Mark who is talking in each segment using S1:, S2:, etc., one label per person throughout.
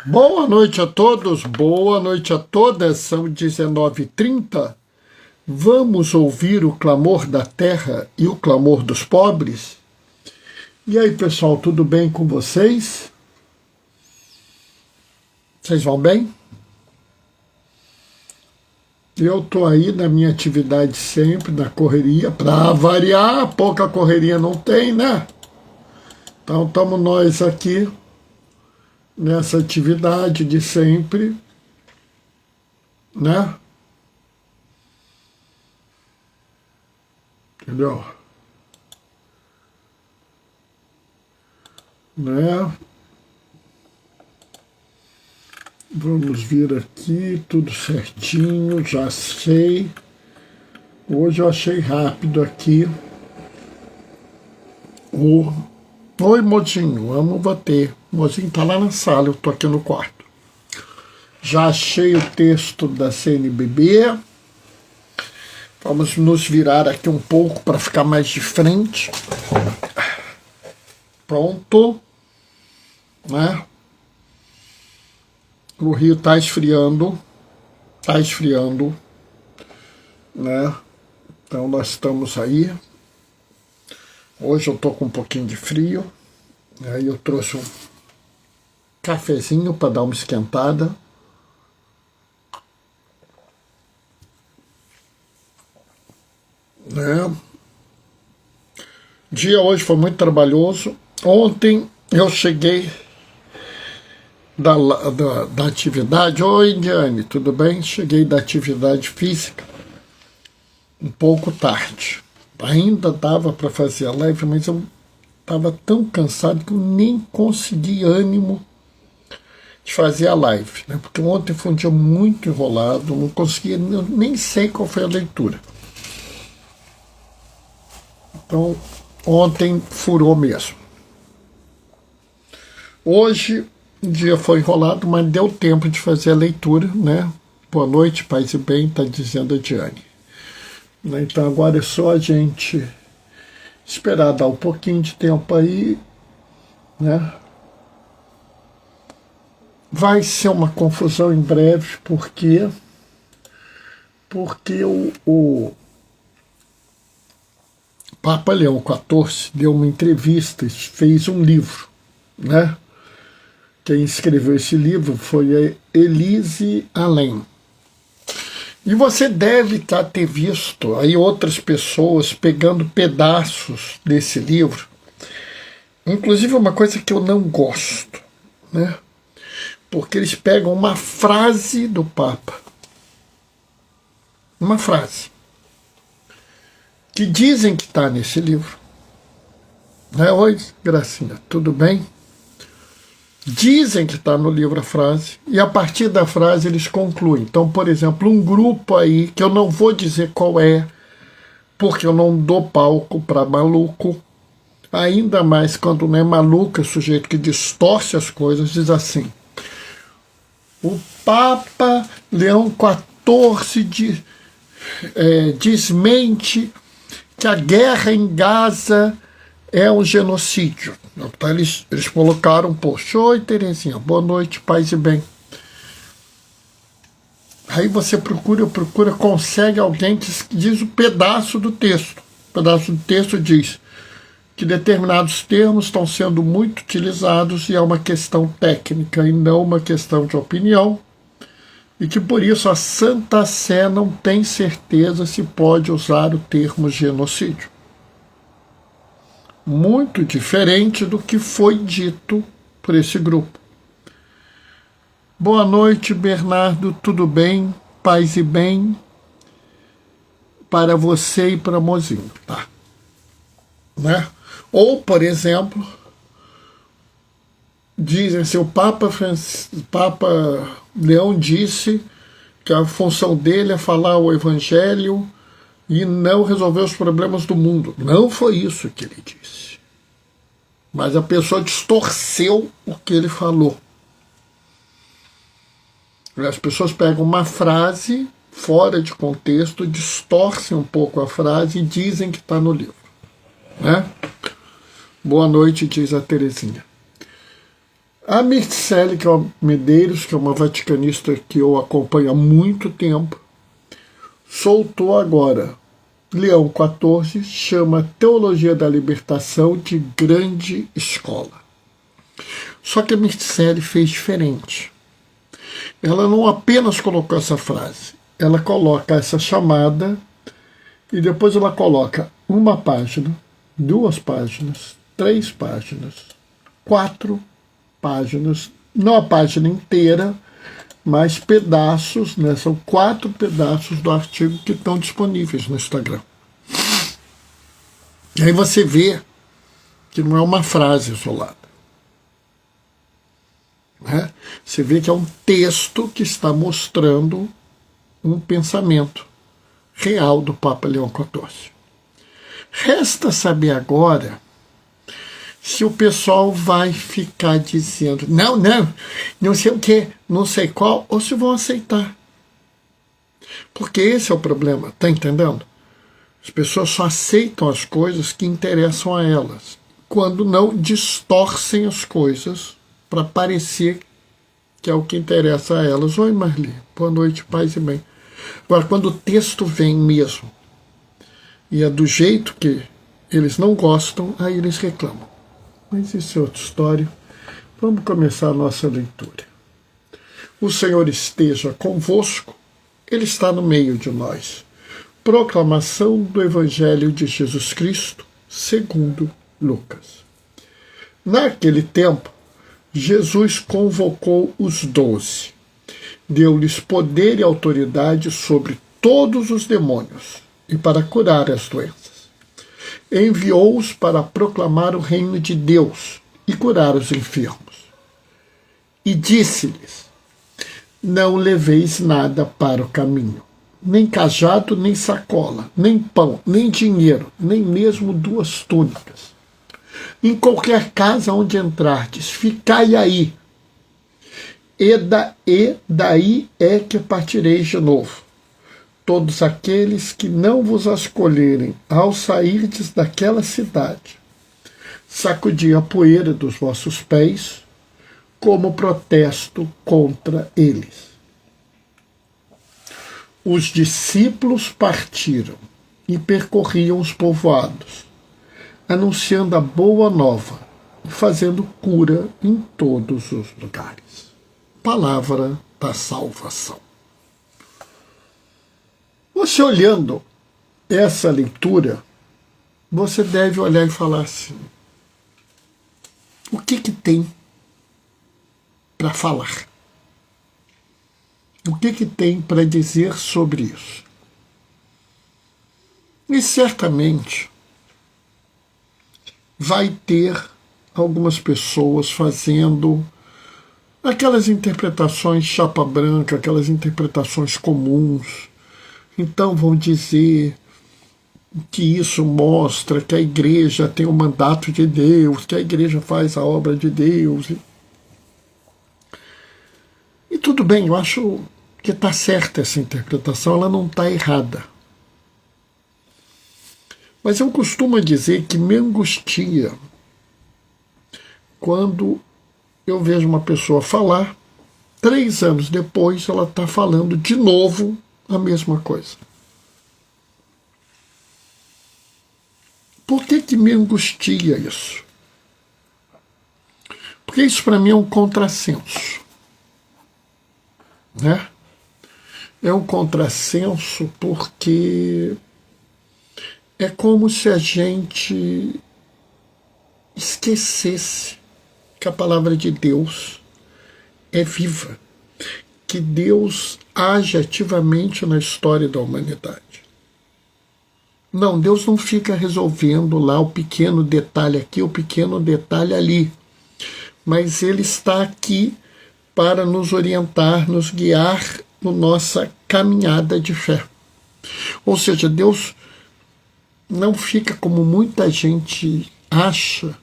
S1: Boa noite a todos, boa noite a todas, são 19h30. Vamos ouvir o clamor da terra e o clamor dos pobres? E aí, pessoal, tudo bem com vocês? Vocês vão bem? Eu estou aí na minha atividade sempre, na correria, para variar, pouca correria não tem, né? Então estamos nós aqui nessa atividade de sempre, né? Entendeu? Né? Vamos vir aqui, tudo certinho, já sei. Hoje eu achei rápido aqui o... Oi, mozinho, amo bater. O mozinho tá lá na sala, eu tô aqui no quarto. Já achei o texto da CNBB. Vamos nos virar aqui um pouco para ficar mais de frente. Pronto. Né? O Rio está esfriando, né? Então nós estamos aí. Hoje eu tô com um pouquinho de frio, aí eu trouxe um cafezinho para dar uma esquentada. Né? O dia hoje foi muito trabalhoso. Ontem eu cheguei da atividade. Oi, Indiane, tudo bem? Cheguei da atividade física um pouco tarde. Ainda dava para fazer a live, mas eu estava tão cansado que eu nem consegui ânimo de fazer a live, né? Porque ontem foi um dia muito enrolado, não conseguia, eu nem sei qual foi a leitura. Então, ontem furou mesmo. Hoje o dia foi enrolado, mas deu tempo de fazer a leitura, né? Boa noite, paz e bem, está dizendo a Diane. Então agora é só a gente esperar dar um pouquinho de tempo aí, né? Vai ser uma confusão em breve, porque o Papa Leão XIV deu uma entrevista, fez um livro, né? Quem escreveu esse livro foi a Elise Allen. E você deve ter visto aí outras pessoas pegando pedaços desse livro. Inclusive uma coisa que eu não gosto, né? Porque eles pegam uma frase do Papa. Uma frase. Que dizem que está nesse livro. Né? Oi, Gracinha, tudo bem? Dizem que está no livro a frase, e a partir da frase eles concluem. Então, por exemplo, um grupo aí, que eu não vou dizer qual é, porque eu não dou palco para maluco, ainda mais quando não é maluco, é sujeito que distorce as coisas, diz assim: o Papa Leão XIV desmente que a guerra em Gaza é um genocídio. Então eles colocaram um post. Oi, Terezinha, boa noite, paz e bem. Aí você procura, consegue alguém que diz o pedaço do texto. O pedaço do texto diz que determinados termos estão sendo muito utilizados e é uma questão técnica e não uma questão de opinião, e que por isso a Santa Sé não tem certeza se pode usar o termo genocídio. Muito diferente do que foi dito por esse grupo. Boa noite, Bernardo, tudo bem? Paz e bem para você e para Mozinho, tá? Né? Ou, por exemplo, dizem assim, o Papa Leão disse que a função dele é falar o Evangelho e não resolver os problemas do mundo. Não foi isso que ele disse. Mas a pessoa distorceu o que ele falou. As pessoas pegam uma frase fora de contexto, distorcem um pouco a frase e dizem que está no livro. Né? Boa noite, diz a Terezinha. A Mircea Medeiros, que é uma vaticanista que eu acompanho há muito tempo, soltou agora Leão XIV, chama Teologia da Libertação de grande escola. Só que a Mircea fez diferente. Ela não apenas colocou essa frase, ela coloca essa chamada e depois ela coloca uma página, 2 páginas, 3 páginas, 4 páginas, não a página inteira, mas pedaços, né? São 4 pedaços do artigo que estão disponíveis no Instagram. E aí você vê que não é uma frase isolada. Né? Você vê que é um texto que está mostrando um pensamento real do Papa Leão XIV. Resta saber agora se o pessoal vai ficar dizendo não sei o que, não sei qual, ou se vão aceitar. Porque esse é o problema, tá entendendo? As pessoas só aceitam as coisas que interessam a elas, quando não distorcem as coisas para parecer que é o que interessa a elas. Oi, Marli, boa noite, paz e bem. Agora, quando o texto vem mesmo, e é do jeito que eles não gostam, aí eles reclamam. Mas isso é outra história. Vamos começar a nossa leitura. O Senhor esteja convosco, Ele está no meio de nós. Proclamação do Evangelho de Jesus Cristo, segundo Lucas. Naquele tempo, Jesus convocou os 12, deu-lhes poder e autoridade sobre todos os demônios e para curar as doenças. Enviou-os para proclamar o reino de Deus e curar os enfermos. E disse-lhes: não leveis nada para o caminho, nem cajado, nem sacola, nem pão, nem dinheiro, nem mesmo 2 túnicas. Em qualquer casa onde entrardes, ficai aí, e daí é que partireis de novo. Todos aqueles que não vos acolherem ao sairdes daquela cidade, sacudi a poeira dos vossos pés, como protesto contra eles. Os discípulos partiram e percorriam os povoados, anunciando a boa nova e fazendo cura em todos os lugares. Palavra da salvação. Você olhando essa leitura, você deve olhar e falar assim: o que tem para falar? O que tem para dizer sobre isso? E certamente vai ter algumas pessoas fazendo aquelas interpretações chapa branca, aquelas interpretações comuns. Então vão dizer que isso mostra que a igreja tem o mandato de Deus, que a igreja faz a obra de Deus. E tudo bem, eu acho que está certa essa interpretação, ela não está errada. Mas eu costumo dizer que me angustia quando eu vejo uma pessoa falar, 3 anos depois ela está falando de novo a mesma coisa. Por que me angustia isso? Porque isso para mim é um contrassenso. Né? É um contrassenso porque é como se a gente esquecesse que a palavra de Deus é viva, que Deus age ativamente na história da humanidade. Não, Deus não fica resolvendo lá o pequeno detalhe aqui, o pequeno detalhe ali, mas Ele está aqui para nos orientar, nos guiar na nossa caminhada de fé. Ou seja, Deus não fica, como muita gente acha,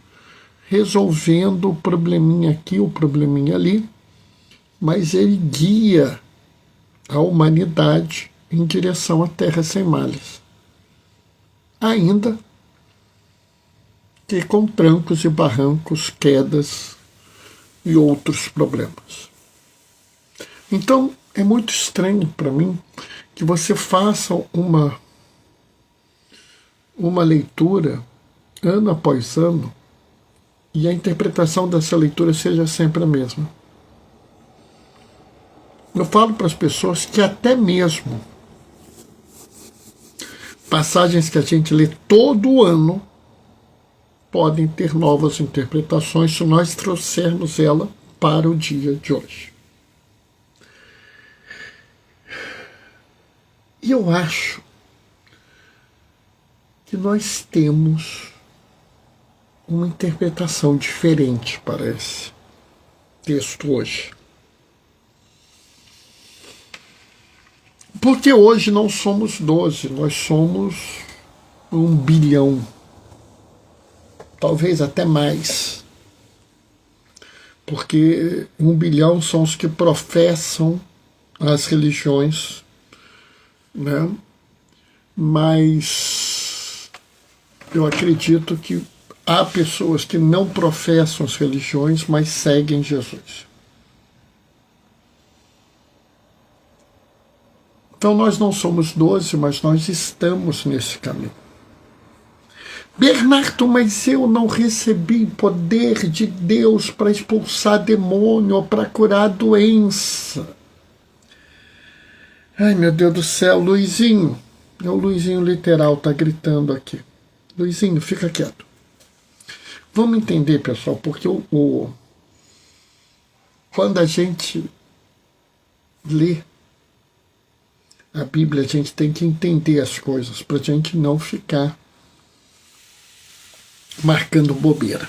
S1: resolvendo o probleminha aqui, o probleminha ali, mas Ele guia a humanidade em direção à terra sem males. Ainda que com trancos e barrancos, quedas, e outros problemas. Então, é muito estranho para mim que você faça uma leitura ano após ano e a interpretação dessa leitura seja sempre a mesma. Eu falo para as pessoas que até mesmo passagens que a gente lê todo ano podem ter novas interpretações se nós trouxermos ela para o dia de hoje. E eu acho que nós temos uma interpretação diferente para esse texto hoje. Porque hoje não somos 12, nós somos 1 bilhão. Talvez até mais. Porque 1 bilhão são os que professam as religiões, né? Mas eu acredito que há pessoas que não professam as religiões, mas seguem Jesus. Então nós não somos 12, mas nós estamos nesse caminho. Bernardo, mas eu não recebi poder de Deus para expulsar demônio ou para curar doença. Ai, meu Deus do céu, Luizinho. É o Luizinho literal, tá gritando aqui. Luizinho, fica quieto. Vamos entender, pessoal, porque quando a gente lê a Bíblia, a gente tem que entender as coisas para a gente não ficar marcando bobeira.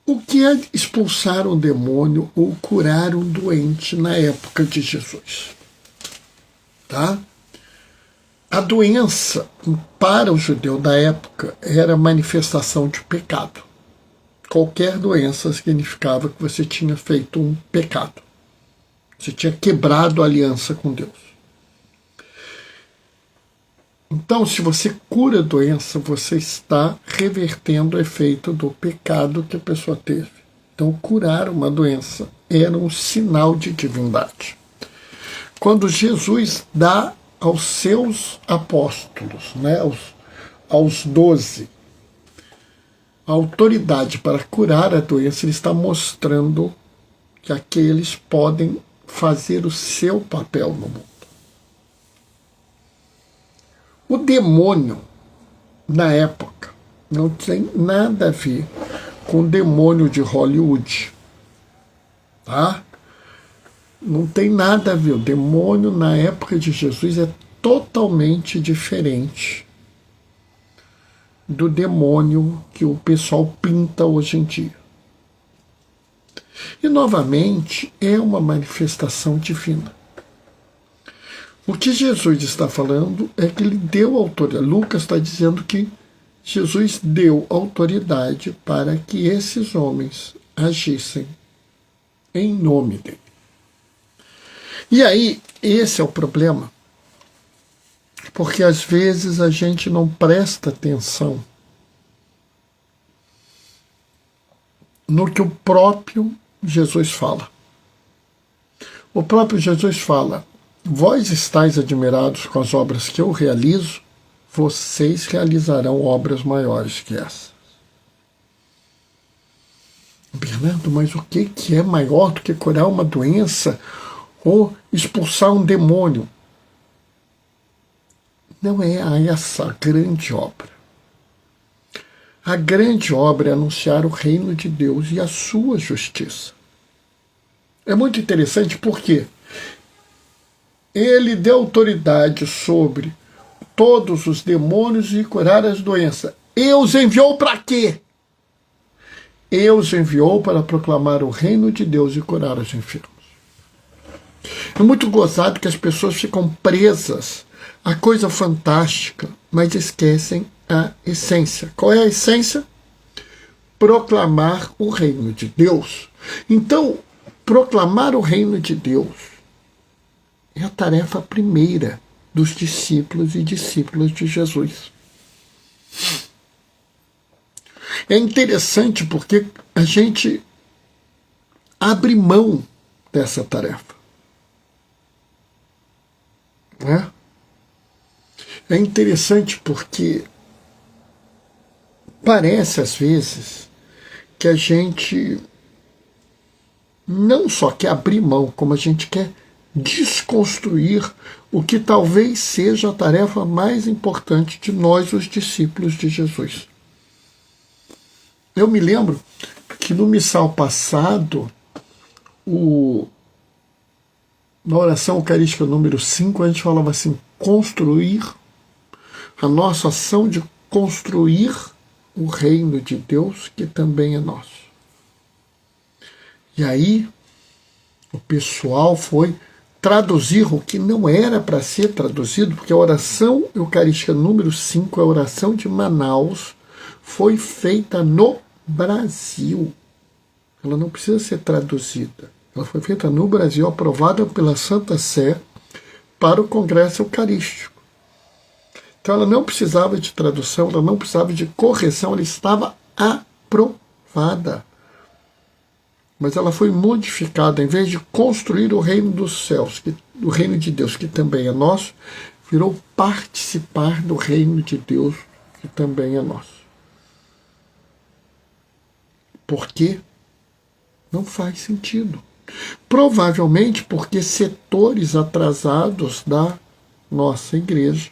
S1: O que é expulsar um demônio ou curar um doente na época de Jesus? Tá? A doença, para o judeu da época, era manifestação de pecado. Qualquer doença significava que você tinha feito um pecado. Você tinha quebrado a aliança com Deus. Então, se você cura a doença, você está revertendo o efeito do pecado que a pessoa teve. Então, curar uma doença era um sinal de divindade. Quando Jesus dá aos seus apóstolos, né, aos 12, a autoridade para curar a doença, ele está mostrando que aqueles podem fazer o seu papel no mundo. O demônio, na época, não tem nada a ver com o demônio de Hollywood. Tá? Não tem nada a ver. O demônio, na época de Jesus, é totalmente diferente do demônio que o pessoal pinta hoje em dia. E, novamente, é uma manifestação divina. O que Jesus está falando é que ele deu autoridade. Lucas está dizendo que Jesus deu autoridade para que esses homens agissem em nome dele. E aí, esse é o problema, porque às vezes a gente não presta atenção no que o próprio Jesus fala. O próprio Jesus fala: vós estáis admirados com as obras que eu realizo, vocês realizarão obras maiores que essas. Bernardo, mas o que é maior do que curar uma doença ou expulsar um demônio? Não é essa a grande obra. A grande obra é anunciar o reino de Deus e a sua justiça. É muito interessante porque ele deu autoridade sobre todos os demônios e curar as doenças. E os enviou para quê? E os enviou para proclamar o reino de Deus e curar os enfermos. É muito gozado que as pessoas ficam presas a coisa fantástica, mas esquecem a essência. Qual é a essência? Proclamar o reino de Deus. Então, proclamar o reino de Deus é a tarefa primeira dos discípulos e discípulas de Jesus. É interessante porque a gente abre mão dessa tarefa. Né? É interessante porque parece às vezes que a gente não só quer abrir mão, como a gente quer desconstruir o que talvez seja a tarefa mais importante de nós, os discípulos de Jesus. Eu me lembro que no missal passado, na oração eucarística número 5, a gente falava assim, construir, a nossa ação de construir o reino de Deus, que também é nosso. E aí, o pessoal foi traduzir o que não era para ser traduzido, porque a oração eucarística número 5, a oração de Manaus, foi feita no Brasil. Ela não precisa ser traduzida. Ela foi feita no Brasil, aprovada pela Santa Sé para o Congresso Eucarístico. Então ela não precisava de tradução, ela não precisava de correção, ela estava aprovada. Mas ela foi modificada, em vez de construir o reino dos céus, o reino de Deus, que também é nosso, virou participar do reino de Deus, que também é nosso. Por quê? Não faz sentido. Provavelmente porque setores atrasados da nossa igreja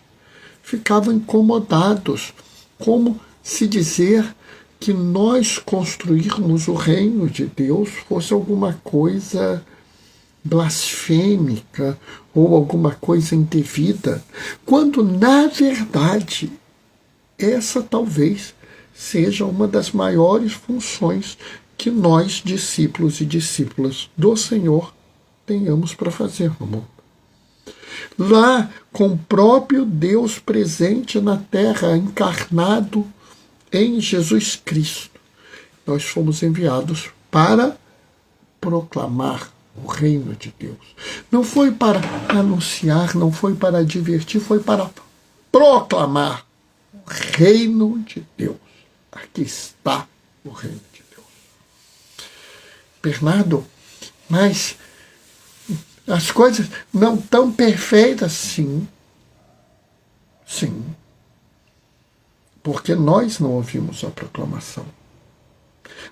S1: ficavam incomodados, como se dizer que nós construirmos o reino de Deus fosse alguma coisa blasfêmica ou alguma coisa indevida, quando, na verdade, essa talvez seja uma das maiores funções que nós, discípulos e discípulas do Senhor, tenhamos para fazer no mundo. Lá, com o próprio Deus presente na terra, encarnado em Jesus Cristo, nós fomos enviados para proclamar o reino de Deus. Não foi para anunciar, não foi para divertir, foi para proclamar o reino de Deus. Aqui está o reino de Deus. Bernardo, mas as coisas não estão perfeitas, sim. Sim. Porque nós não ouvimos a proclamação.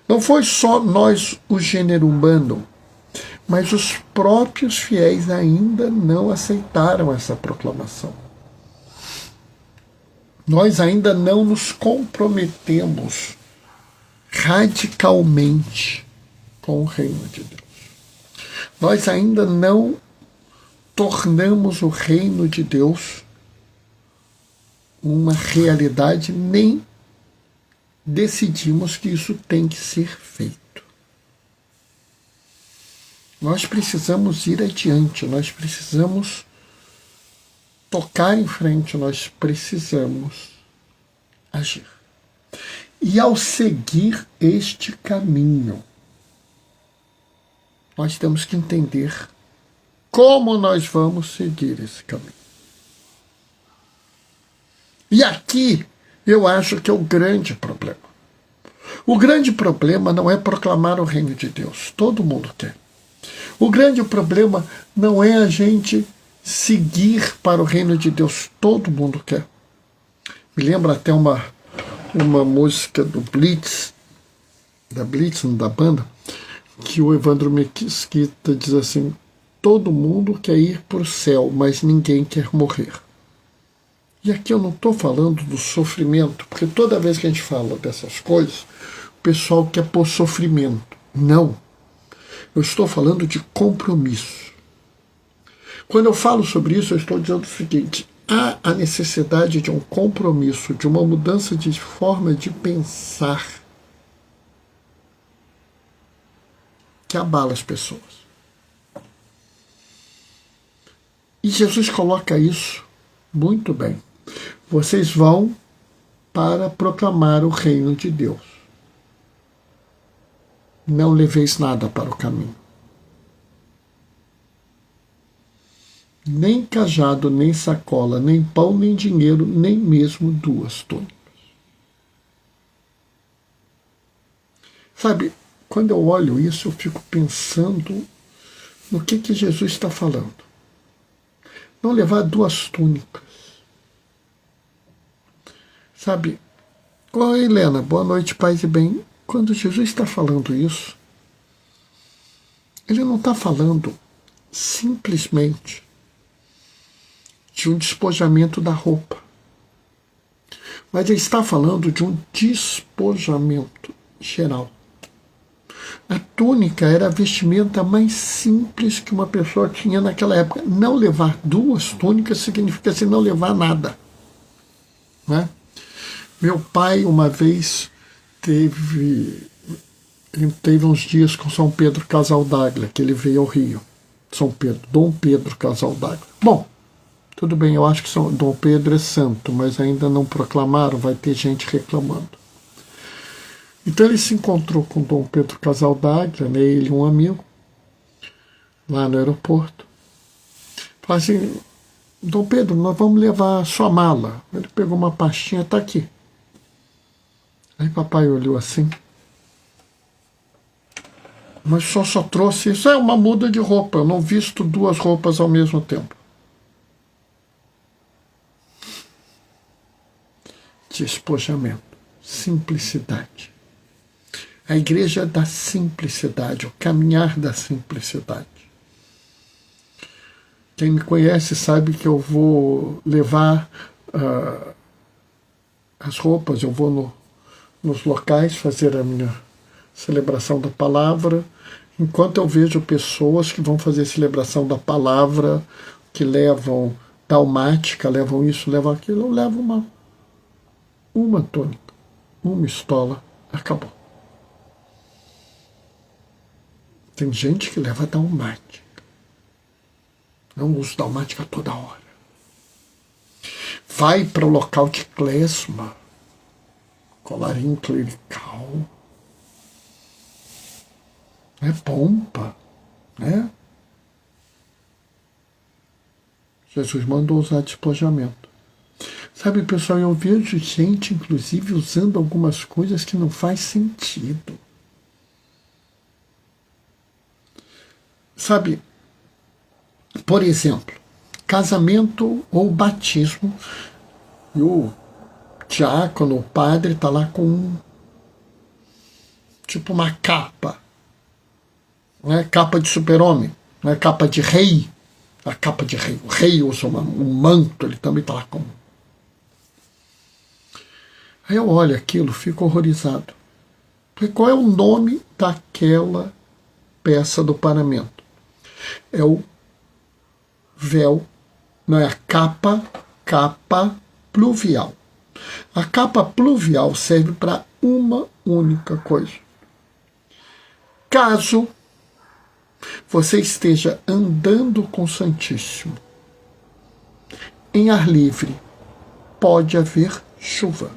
S1: Não foi só nós, o gênero humano, mas os próprios fiéis ainda não aceitaram essa proclamação. Nós ainda não nos comprometemos radicalmente com o reino de Deus. Nós ainda não tornamos o reino de Deus uma realidade, nem decidimos que isso tem que ser feito. Nós precisamos ir adiante, nós precisamos tocar em frente, nós precisamos agir. E ao seguir este caminho, nós temos que entender como nós vamos seguir esse caminho. E aqui eu acho que é o grande problema. O grande problema não é proclamar o reino de Deus. Todo mundo quer. O grande problema não é a gente seguir para o reino de Deus. Todo mundo quer. Me lembra até uma música do Blitz, da banda, que o Evandro Mesquita diz assim: todo mundo quer ir para o céu, mas ninguém quer morrer. E aqui eu não estou falando do sofrimento, porque toda vez que a gente fala dessas coisas, o pessoal quer pôr sofrimento. Não. Eu estou falando de compromisso. Quando eu falo sobre isso, eu estou dizendo o seguinte: há a necessidade de um compromisso, de uma mudança de forma de pensar que abala as pessoas. E Jesus coloca isso muito bem. Vocês vão para proclamar o reino de Deus. Não leveis nada para o caminho. Nem cajado, nem sacola, nem pão, nem dinheiro, nem mesmo 2 túnicas. Sabe, quando eu olho isso, eu fico pensando no que Jesus está falando. Não levar 2 túnicas. Sabe, oi Helena, boa noite, paz e bem. Quando Jesus está falando isso, ele não está falando simplesmente de um despojamento da roupa, mas ele está falando de um despojamento geral. A túnica era a vestimenta mais simples que uma pessoa tinha naquela época. Não levar 2 túnicas significa assim, não levar nada, né? Meu pai, uma vez, teve uns dias com São Pedro Casaldaglia, que ele veio ao Rio. São Pedro, Dom Pedro Casaldaglia. Bom, tudo bem, eu acho que Dom Pedro é santo, mas ainda não proclamaram, vai ter gente reclamando. Então ele se encontrou com Dom Pedro Casaldaglia, né, ele e um amigo, lá no aeroporto. Falou assim, Dom Pedro, nós vamos levar a sua mala. Ele pegou uma pastinha, está aqui. Aí papai olhou assim, mas só trouxe isso, é uma muda de roupa, eu não visto 2 roupas ao mesmo tempo. Despojamento, simplicidade. A igreja da simplicidade, o caminhar da simplicidade. Quem me conhece sabe que eu vou levar as roupas, eu vou nos locais fazer a minha celebração da palavra, enquanto eu vejo pessoas que vão fazer celebração da palavra, que levam dalmática, levam isso, levam aquilo, eu levo uma túnica, uma estola, acabou. Tem gente que leva dalmática. Não usa dalmática toda hora. Vai para o local de klezma, colarinho clerical, pompa, né? Jesus mandou usar despojamento. Sabe, pessoal, eu vejo gente, inclusive, usando algumas coisas que não faz sentido. Sabe, por exemplo, casamento ou batismo, e o diácono, o padre, está lá com tipo uma capa, né? Capa de super-homem, não é capa de rei, a capa de rei. O rei usa um manto, ele também está lá com. Aí eu olho aquilo, fico horrorizado. Porque qual é o nome daquela peça do paramento? É o véu, não é a capa pluvial. A capa pluvial serve para uma única coisa. Caso você esteja andando com o Santíssimo em ar livre, pode haver chuva.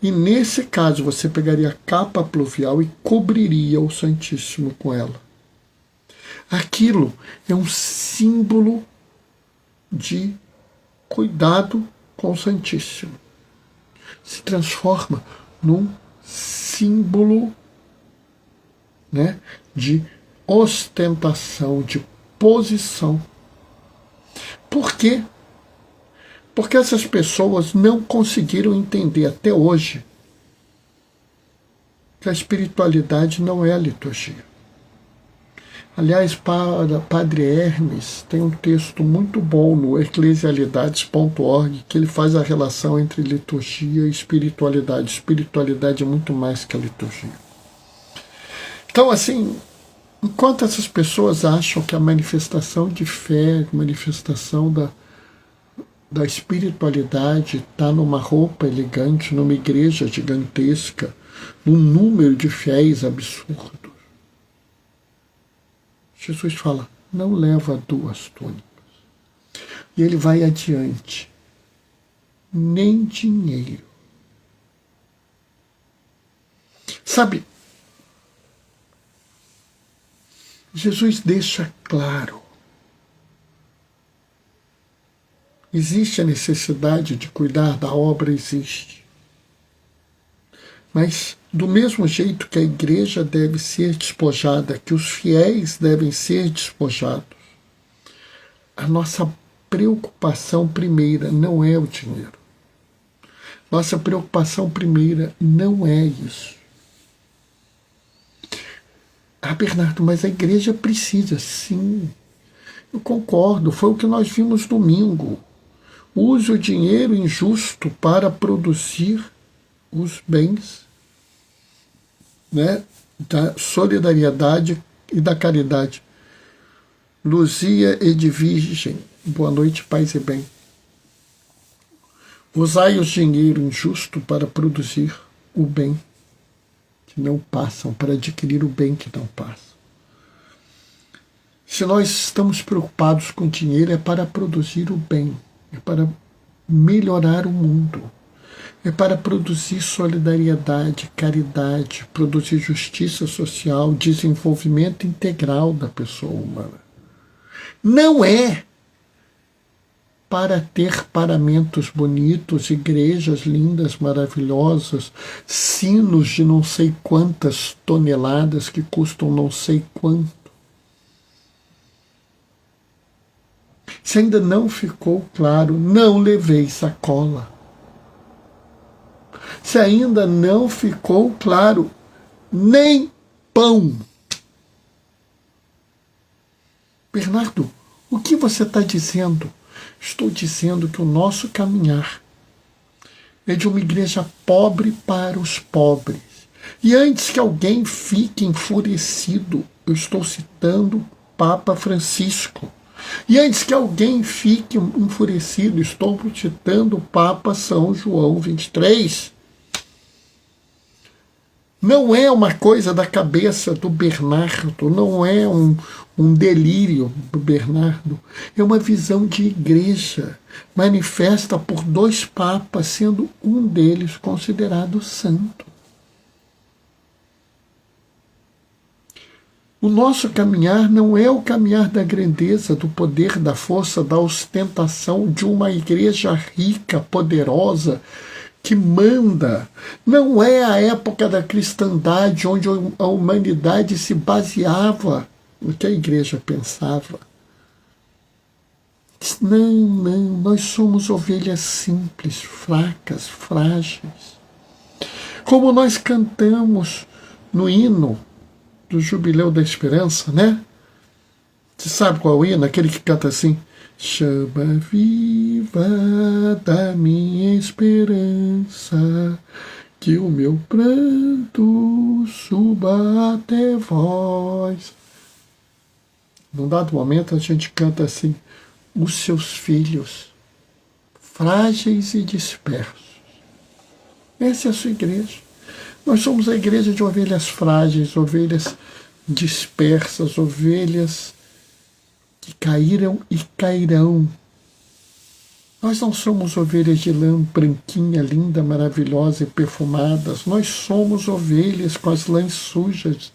S1: E nesse caso você pegaria a capa pluvial e cobriria o Santíssimo com ela. Aquilo é um símbolo de cuidado com o Santíssimo. Se transforma num símbolo, né, de ostentação, de posição. Por quê? Porque essas pessoas não conseguiram entender até hoje que a espiritualidade não é a liturgia. Aliás, para Padre Hermes, tem um texto muito bom no eclesialidades.org que ele faz a relação entre liturgia e espiritualidade. Espiritualidade é muito mais que a liturgia. Então, assim, enquanto essas pessoas acham que a manifestação de fé, a manifestação da espiritualidade está numa roupa elegante, numa igreja gigantesca, num número de fiéis absurdo, Jesus fala, não leva 2 túnicas. E ele vai adiante. Nem dinheiro. Sabe, Jesus deixa claro. Existe a necessidade de cuidar da obra, existe. Mas do mesmo jeito que a igreja deve ser despojada, que os fiéis devem ser despojados, a nossa preocupação primeira não é o dinheiro. Nossa preocupação primeira não é isso. Ah, Bernardo, mas a igreja precisa, sim. Eu concordo, foi o que nós vimos domingo. Use o dinheiro injusto para produzir os bens, né, da solidariedade e da caridade. Luzia Edvigem, boa noite, paz e bem. Usai o dinheiro injusto para produzir o bem que não passam, para adquirir o bem que não passa. Se nós estamos preocupados com dinheiro, é para produzir o bem, é para melhorar o mundo, é para produzir solidariedade, caridade, produzir justiça social, desenvolvimento integral da pessoa humana. Não é para ter paramentos bonitos, igrejas lindas, maravilhosas, sinos de não sei quantas toneladas que custam não sei quanto. Se ainda não ficou claro, não levei sacola. Se ainda não ficou claro, nem pão. Bernardo, o que você está dizendo? Estou dizendo que o nosso caminhar é de uma igreja pobre para os pobres. E antes que alguém fique enfurecido, eu estou citando Papa Francisco. E antes que alguém fique enfurecido, estou citando o Papa São João 23. Não é uma coisa da cabeça do Bernardo, não é um delírio do Bernardo. É uma visão de igreja, manifesta por 2 papas, sendo um deles considerado santo. O nosso caminhar não é o caminhar da grandeza, do poder, da força, da ostentação de uma igreja rica, poderosa, que manda. Não é a época da cristandade, onde a humanidade se baseava no que a igreja pensava. Não, nós somos ovelhas simples, fracas, frágeis. Como nós cantamos no hino do Jubileu da Esperança, né? Você sabe qual é o hino? Aquele que canta assim: chama viva da minha esperança, que o meu pranto suba até vós. Num dado momento a gente canta assim: os seus filhos, frágeis e dispersos. Essa é a sua igreja. Nós somos a igreja de ovelhas frágeis, ovelhas dispersas, ovelhas que caíram e cairão. Nós não somos ovelhas de lã branquinha, linda, maravilhosa e perfumadas. Nós somos ovelhas com as lãs sujas,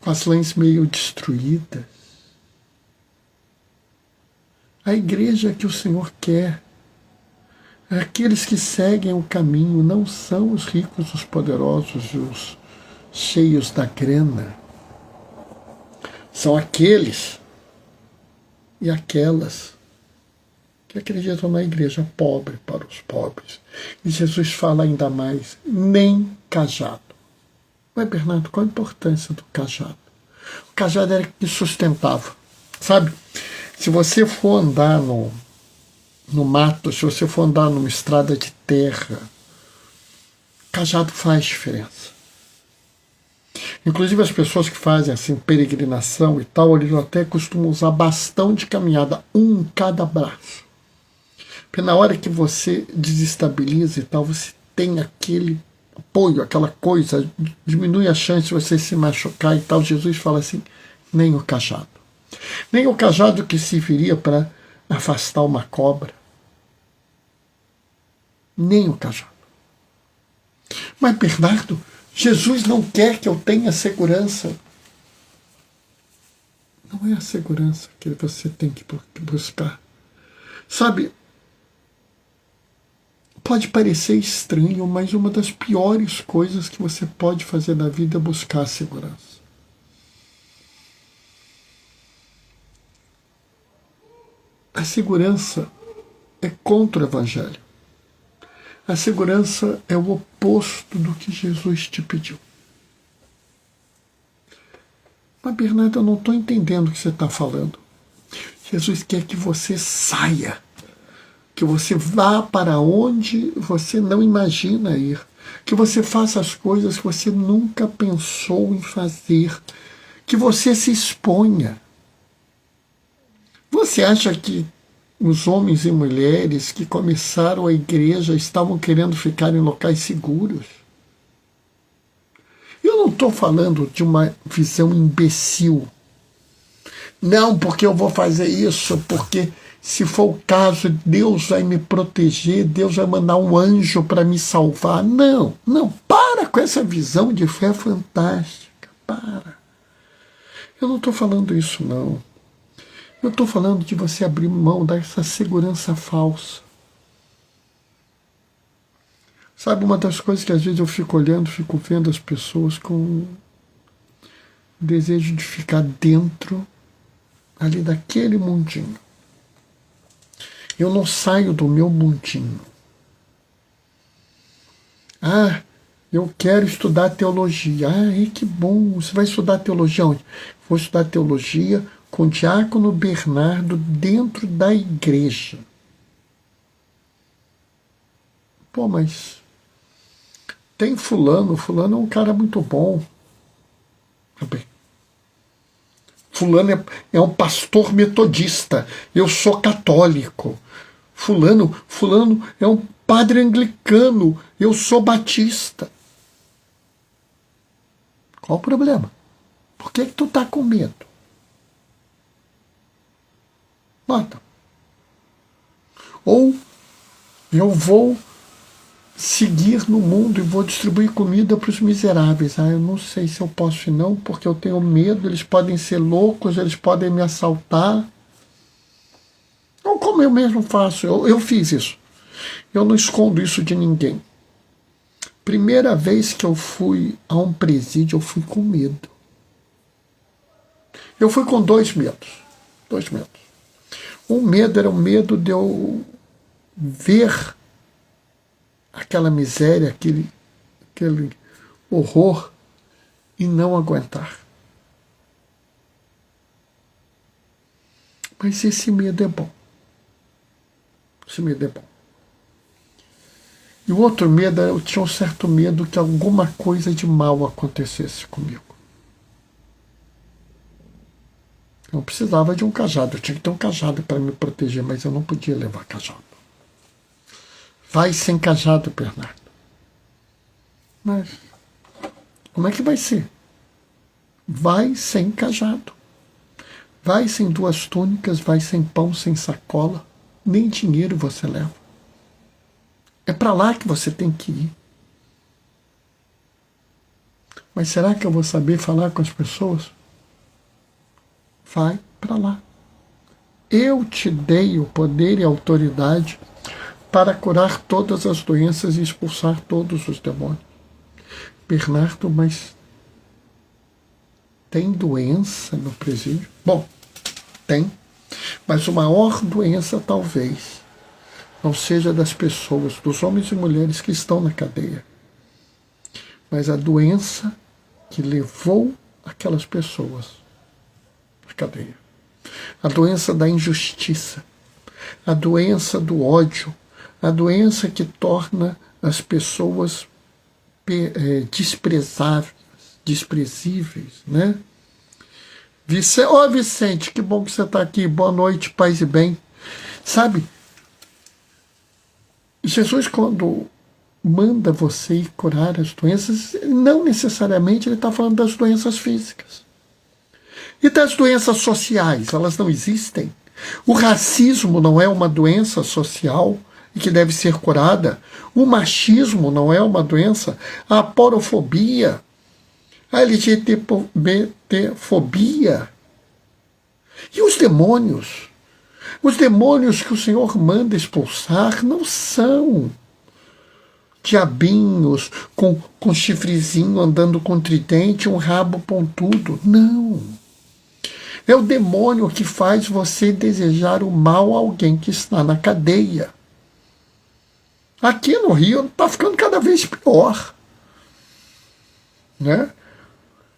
S1: com as lãs meio destruídas. A igreja que o Senhor quer, aqueles que seguem o caminho, não são os ricos, os poderosos, os cheios da grana. São aqueles e aquelas que acreditam na igreja pobre para os pobres. E Jesus fala ainda mais: nem cajado. Mas, Bernardo, qual a importância do cajado? O cajado era que sustentava. Sabe? Se você for andar no mato, se você for andar numa estrada de terra, cajado faz diferença. Inclusive as pessoas que fazem assim peregrinação e tal, eles até costumam usar bastão de caminhada, um em cada braço. Porque na hora que você desestabiliza e tal, você tem aquele apoio, aquela coisa, diminui a chance de você se machucar e tal. Jesus fala assim: nem o cajado. Nem o cajado que serviria para afastar uma cobra. Nem o cajado. Mas, Bernardo, Jesus não quer que eu tenha segurança. Não é a segurança que você tem que buscar. Sabe, Pode parecer estranho, mas uma das piores coisas que você pode fazer na vida é buscar a segurança. A segurança é contra o Evangelho. A segurança é o oposto do que Jesus te pediu. Mas, Bernardo, eu não estou entendendo o que você está falando. Jesus quer que você saia, que você vá para onde você não imagina ir, que você faça as coisas que você nunca pensou em fazer, que você se exponha. Você acha que os homens e mulheres que começaram a igreja estavam querendo ficar em locais seguros? Eu não estou falando de uma visão imbecil. Não, porque eu vou fazer isso, porque se for o caso, Deus vai me proteger, Deus vai mandar um anjo para me salvar. Não, para com essa visão de fé fantástica. Para. Eu não estou falando isso, não. Eu estou falando de você abrir mão dessa segurança falsa. Sabe, uma das coisas que às vezes eu fico olhando, fico vendo as pessoas com o desejo de ficar dentro ali daquele mundinho. Eu não saio do meu mundinho. Ah, eu quero estudar teologia. Ah, que bom. Você vai estudar teologia onde? Vou estudar teologia com o diácono Bernardo dentro da igreja. Pô, mas tem fulano é um cara muito bom. Fulano é um pastor metodista, eu sou católico. Fulano é um padre anglicano, eu sou batista. Qual o problema? Por que tu tá com medo? Mata. Ou eu vou seguir no mundo e vou distribuir comida para os miseráveis. Ah, eu não sei se eu posso ir não, porque eu tenho medo, eles podem ser loucos, eles podem me assaltar. Ou como eu mesmo faço, eu fiz isso. Eu não escondo isso de ninguém. Primeira vez que eu fui a um presídio, eu fui com medo. Eu fui com dois medos. Um medo era o medo de eu ver aquela miséria, aquele horror e não aguentar. Mas esse medo é bom. Esse medo é bom. E o outro medo, eu tinha um certo medo que alguma coisa de mal acontecesse comigo. Eu precisava de um cajado, eu tinha que ter um cajado para me proteger, mas eu não podia levar cajado. Vai sem cajado, Bernardo. Mas como é que vai ser? Vai sem cajado. Vai sem duas túnicas, vai sem pão, sem sacola. Nem dinheiro você leva. É para lá que você tem que ir. Mas será que eu vou saber falar com as pessoas? Vai para lá. Eu te dei o poder e a autoridade para curar todas as doenças e expulsar todos os demônios. Bernardo, mas tem doença no presídio? Bom, tem. Mas a maior doença talvez não seja das pessoas, dos homens e mulheres que estão na cadeia, mas a doença que levou aquelas pessoas à cadeia. A doença da injustiça, a doença do ódio, a doença que torna as pessoas desprezíveis, né? Vicente, que bom que você está aqui. Boa noite, paz e bem. Sabe, Jesus, quando manda você ir curar as doenças, não necessariamente ele está falando das doenças físicas. E das doenças sociais, elas não existem. O racismo não é uma doença social e que deve ser curada. O machismo não é uma doença. A porofobia, a LGBTfobia. E os demônios? Os demônios que o Senhor manda expulsar não são diabinhos com chifrezinho andando com tridente, um rabo pontudo. Não. É o demônio que faz você desejar o mal a alguém que está na cadeia. Aqui no Rio está ficando cada vez pior. Né?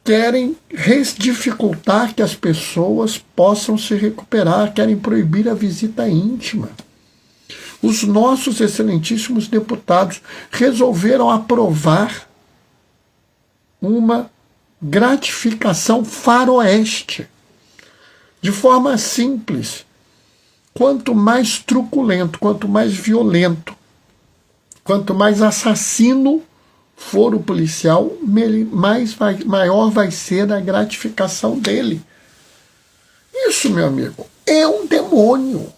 S1: Querem dificultar que as pessoas possam se recuperar, querem proibir a visita íntima. Os nossos excelentíssimos deputados resolveram aprovar uma gratificação faroeste, de forma simples. Quanto mais truculento, quanto mais violento, quanto mais assassino for o policial, maior vai ser a gratificação dele. Isso, meu amigo, é um demônio.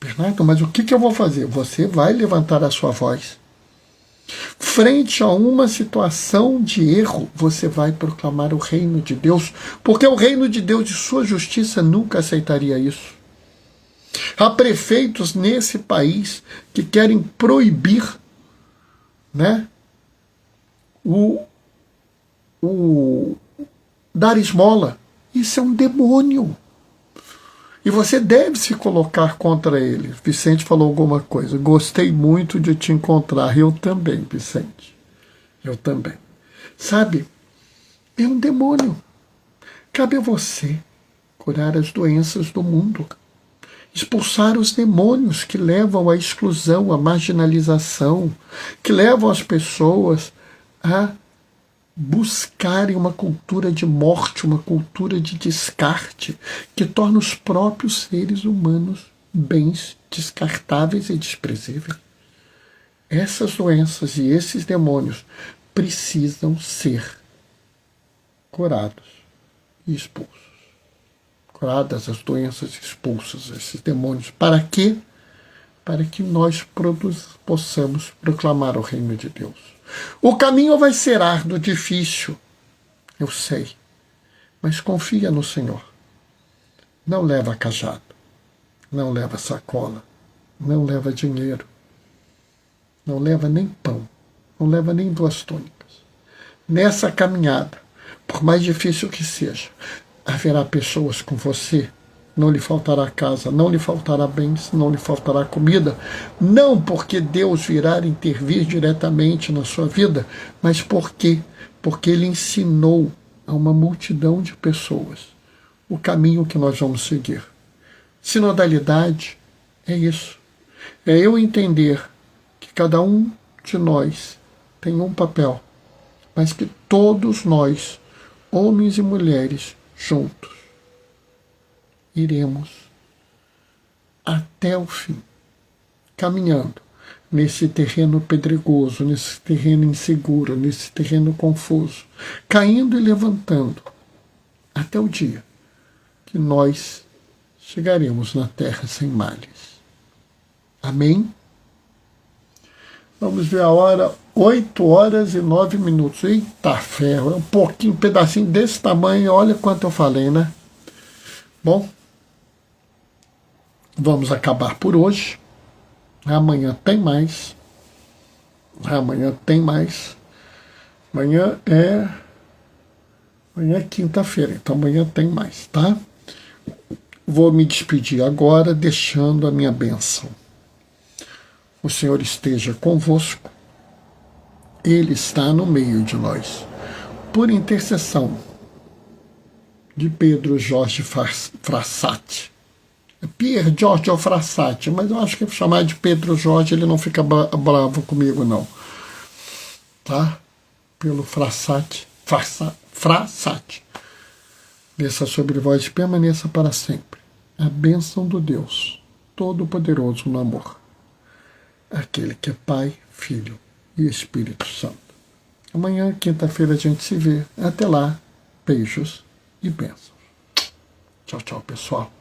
S1: Bernardo, mas o que eu vou fazer? Você vai levantar a sua voz. Frente a uma situação de erro, você vai proclamar o reino de Deus, porque o reino de Deus e sua justiça nunca aceitaria isso. Há prefeitos nesse país que querem proibir, né, dar esmola. Isso é um demônio. E você deve se colocar contra ele. Vicente falou alguma coisa. Gostei muito de te encontrar. Eu também, Vicente. Eu também. Sabe, é um demônio. Cabe a você curar as doenças do mundo. Expulsar os demônios que levam à exclusão, à marginalização, que levam as pessoas a buscarem uma cultura de morte, uma cultura de descarte, que torna os próprios seres humanos bens descartáveis e desprezíveis. Essas doenças e esses demônios precisam ser curados e expulsos. Curadas as doenças, expulsos esses demônios. Para quê? Para que nós possamos proclamar o reino de Deus. O caminho vai ser árduo, difícil, eu sei, mas confia no Senhor. Não leva cajado, não leva sacola, não leva dinheiro, não leva nem pão, não leva nem 2 túnicas. Nessa caminhada, por mais difícil que seja, haverá pessoas com você. Não lhe faltará casa, não lhe faltará bens, não lhe faltará comida, não porque Deus virá intervir diretamente na sua vida, mas porque Ele ensinou a uma multidão de pessoas o caminho que nós vamos seguir. Sinodalidade é isso. É eu entender que cada um de nós tem um papel, mas que todos nós, homens e mulheres, juntos, iremos até o fim, caminhando nesse terreno pedregoso, nesse terreno inseguro, nesse terreno confuso, caindo e levantando, até o dia que nós chegaremos na terra sem males. Amém? Vamos ver a hora, 8h09. Eita ferro, é um pouquinho, um pedacinho desse tamanho, olha quanto eu falei, né? Bom, vamos acabar por hoje. Amanhã tem mais. Amanhã é quinta-feira, então amanhã tem mais, tá? Vou me despedir agora, deixando a minha bênção. O Senhor esteja convosco. Ele está no meio de nós. Por intercessão de Pedro Jorge Frassati. Pier Giorgio Frassati, mas eu acho que chamar de Pedro Jorge ele não fica bravo comigo, não. Tá? Pelo Frassati. Desça sobre vós e permaneça para sempre. A bênção do Deus Todo-Poderoso no amor. Aquele que é Pai, Filho e Espírito Santo. Amanhã, quinta-feira, a gente se vê. Até lá, beijos e bênçãos. Tchau, tchau, pessoal.